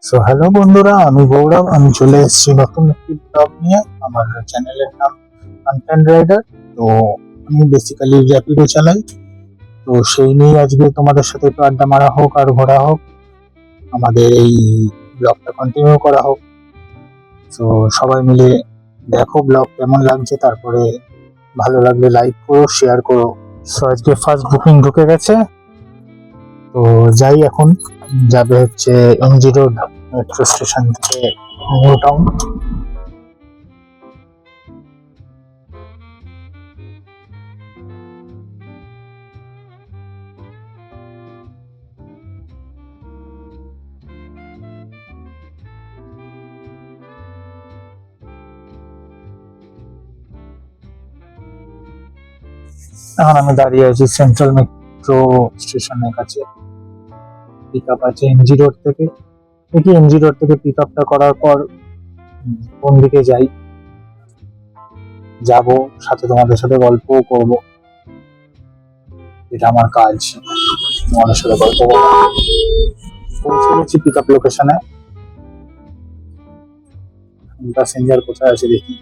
So hello বন্ধুরা, আমি গৌরব। আমি চলে এসেছি নতুন একটি ব্লগ নিয়ে। আমার চ্যানেলের নাম কন্টেন্ট রাইডার। তো আমি বেসিক্যালি র্যাপিডো চালাই। তো সেই নিয়ে আজকে তোমাদের সাথে একটু আড্ডা মারা হোক আর ঘোরা হোক, আমাদের এই ব্লগটা কন্টিনিউ করা হোক। তো সবাই মিলে দেখো ব্লগ কেমন লাগছে, তারপরে ভালো লাগলে লাইক করো, শেয়ার করো। সো আজকে ফার্স্ট বুকিং ঢুকে গেছে। তো যাই এখন, যাবে হচ্ছে এমজি রোড মেট্রো স্টেশন থেকে নিউ টাউন। এখন আমি দাঁড়িয়ে আছি সেন্ট্রাল মেট্রো স্টেশনের কাছে। পিক আপ আছে এমজি রোড থেকে। দেখি এমজি রোড থেকে পিক আপটা করার পর কোন দিকে যাই, যাব, সাথে তোমাদের সাথে গল্পও করব। এটা আমার কাজ, তোমাদের সাথে গল্প করা। পৌঁছে গেছি পিক আপ লোকেশনে। প্যাসেঞ্জার কোথায় আছে দেখি।